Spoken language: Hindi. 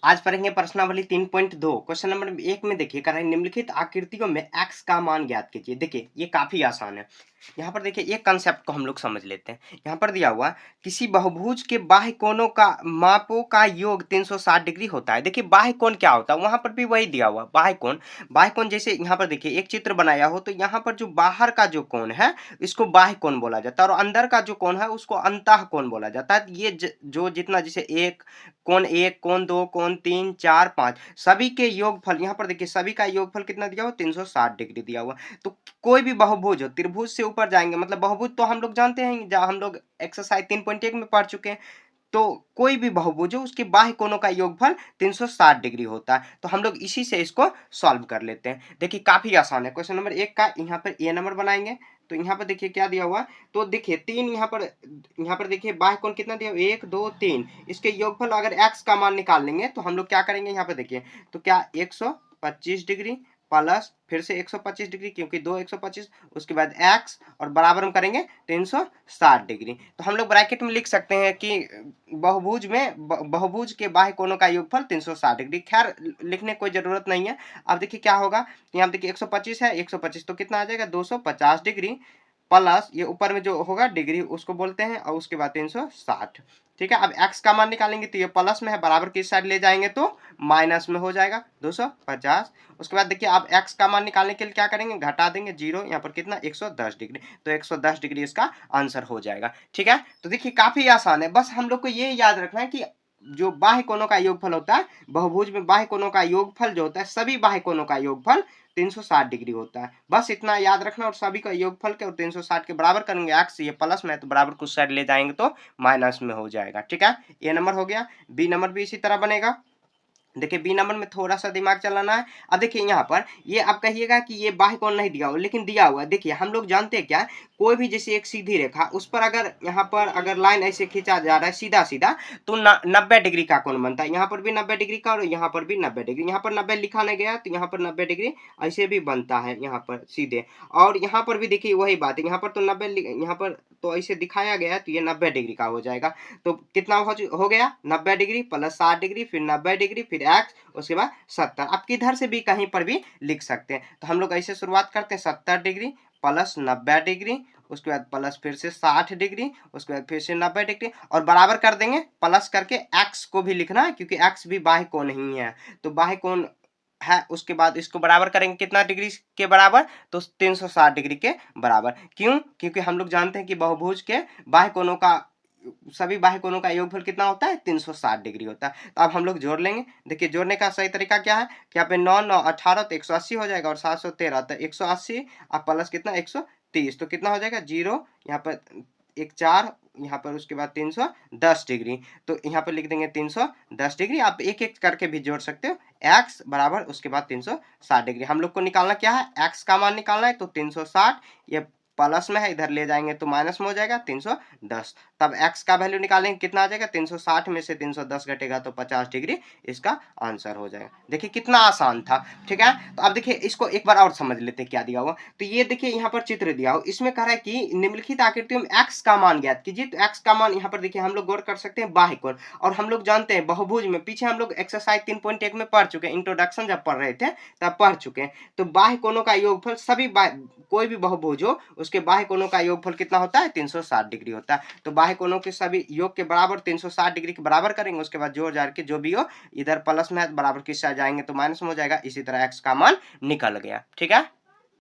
आज पढ़ेंगे प्रश्नावली 3.2 क्वेश्चन नंबर 1 में देखिए कर रहे हैं, निम्नलिखित आकृतियों में x का मान ज्ञात कीजिए। देखिए ये काफी आसान है। यहाँ पर देखिए एक कंसेप्ट को हम लोग समझ लेते हैं। यहाँ पर दिया हुआ किसी बहुभुज के बाह्य कोणों का मापों का योग 360 डिग्री होता है। देखिए बाह्य कोण क्या होता है, वहां पर भी वही दिया हुआ बाह्य कोण। बाह्य कोण जैसे यहाँ पर देखिए एक चित्र बनाया हो तो यहाँ पर जो बाहर का जो कोण है इसको बाह्य कोण बोला जाता है और अंदर का जो कोण है उसको अंतः कोण बोला जाता है। ये जो जितना जैसे कोण 1, कोण 2, कोण 3, 4, 5 सभी के योगफल, यहाँ पर देखिए सभी का योगफल कितना दिया हुआ 360 डिग्री दिया हुआ। तो कोई भी बहुभुज हो, त्रिभुज से ऊपर जाएंगे, मतलब बहुभुज तो हम लोग जानते हैं, जहाँ हम लोग एक्सरसाइज 3.1 में पढ़ चुके हैं। तो कोई भी बहुभुज हो उसके बाह्य कोणों का योगफल 360 डिग्री होता है। तो हम लोग इसी से इसको सॉल्व कर लेते हैं। देखिए काफी आसान है। क्वेश्चन नंबर 1 का यहाँ पर ए नंबर बनाएंगे। तो यहाँ पर देखिए क्या दिया हुआ, तो देखिए 3 यहाँ पर देखिए बाह्य कोण कितना दिया, 1 2 3। इसके योगफल अगर x का मान निकाल लेंगे तो हम लोग क्या करेंगे, यहाँ पर देखिए तो क्या 125 डिग्री प्लस फिर से 125 डिग्री, क्योंकि 2 125, उसके बाद x और बराबर हम करेंगे 360 डिग्री। तो हम लोग ब्रैकेट में लिख सकते हैं कि बहुभुज के बाह्य कोणों का योगफल 360 डिग्री। खैर लिखने कोई जरूरत नहीं है। अब देखिए क्या होगा, यहाँ देखिए 125 है, 125 तो कितना आ जाएगा 250 डिग्री प्लस ये ऊपर में जो होगा डिग्री उसको बोलते हैं और उसके बाद 360। ठीक है, अब x का मान निकालेंगे तो ये प्लस में है, बराबर की साइड ले जाएंगे तो माइनस में हो जाएगा 250। उसके बाद देखिए आप x का मान निकालने के लिए क्या करेंगे, घटा देंगे 0, यहाँ पर कितना 110 डिग्री, तो 110 डिग्री इसका आंसर हो जाएगा। ठीक है, तो देखिए काफी आसान है। बस हम लोग को ये याद रखना है कि जो बाह्य कोणों का योगफल होता है, बहुभुज में बाह्य कोणों का योगफल जो होता है, सभी बाह्य कोणों का योगफल 360 डिग्री होता है। बस इतना याद रखना और सभी का योगफल के और 360 के बराबर करेंगे। x ये प्लस में है तो बराबर कुछ साइड ले जाएंगे तो माइनस में हो जाएगा। ठीक है, ये नंबर हो गया। बी नंबर भी इसी तरह बनेगा। देखिए बी नंबर में थोड़ा सा दिमाग चलाना है। अब देखिए यहाँ पर ये आप कहिएगा कि ये बाह्य कोण नहीं दिया हुआ, लेकिन दिया हुआ है। देखिए हम लोग जानते हैं क्या, कोई भी जैसे एक सीधी रेखा उस पर अगर यहाँ पर अगर लाइन ऐसे खींचा जा रहा है सीधा सीधा तो 90 डिग्री का कोण बनता है। यहाँ पर भी 90 डिग्री का और यहाँ पर भी 90 डिग्री। यहाँ पर 90 लिखा नहीं गया तो यहाँ पर 90 डिग्री ऐसे भी बनता है यहाँ पर सीधे। और यहाँ पर भी देखिए वही बात है, यहाँ पर तो 90, यहाँ पर तो ऐसे दिखाया गया है तो ये 90 डिग्री का हो जाएगा। तो कितना हो गया 90 डिग्री प्लस 60 डिग्री फिर 90 डिग्री फिर x उसके बाद 70। आप किधर से भी कहीं पर भी लिख सकते हैं। तो हम लोग ऐसे शुरुआत करते हैं 70 डिग्री प्लस 90 डिग्री, उसके बाद प्लस फिर से 60 डिग्री, उसके बाद फिर से 90 डिग्री और बराबर कर देंगे प्लस करके x को भी लिखना है क्योंकि x भी बाह्य कोण ही है। तो बाह्य कोण है, उसके बाद इसको बराबर करेंगे कितना डिग्री के बराबर, तो 360 डिग्री के बराबर। क्यों, क्योंकि हम लोग जानते हैं कि बहुभुज के बाह्य कोणों का सभी बाह्य कोणों का योगफल कितना होता है 360 डिग्री होता है। तो अब हम लोग जोड़ लेंगे। देखिए जोड़ने का सही तरीका क्या है कि यहाँ पे 9 9 18 तो 180 हो जाएगा और 713 तो 180 अब प्लस कितना 130 तो कितना हो जाएगा 0, यहाँ पर एक 4, यहाँ पर उसके बाद 310 डिग्री। तो यहाँ पर लिख देंगे 310 डिग्री। आप एक एक करके भी जोड़ सकते हो। x बराबर उसके बाद 360 डिग्री। हम लोग को निकालना क्या है, x का मान निकालना है। तो 360 ये प्लस में है, इधर ले जाएंगे तो माइनस में हो जाएगा 310। तब x का वैल्यू निकालेंगे कितना आ जाएगा, 360 में से 310 घटेगा तो 50 डिग्री इसका आंसर हो जाएगा। देखिए कितना आसान था। ठीक है, तो अब देखिए इसको एक बार और समझ लेते हैं क्या दिया हुआ। तो ये देखिए यहाँ पर चित्र दिया हो, इसमें कह रहा है कि निम्नलिखित आकृतियों में x का मान ज्ञात कीजिए। तो x का मान यहाँ पर देखिए हम लोग गौर कर सकते हैं बाह्य कोण, और हम लोग जानते हैं बहुभुज में पीछे हम लोग एक्सरसाइज 3.1 में पढ़ चुके हैं, इंट्रोडक्शन जब पढ़ रहे थे तब पढ़ चुके हैं। तो बाह्य कोणों का योगफल सभी कोई भी बहुभुज हो उसके बाह्य कोणों का योगफल कितना होता है 360 डिग्री होता है। तो बाह्य कोणों के सभी योग के बराबर 360 डिग्री के बराबर करेंगे, उसके बाद जोड़ जाड़ के जो भी हो इधर प्लस में है बराबर किस साइड जाएंगे तो माइनस में हो जाएगा। इसी तरह x का मान निकल गया। ठीक है।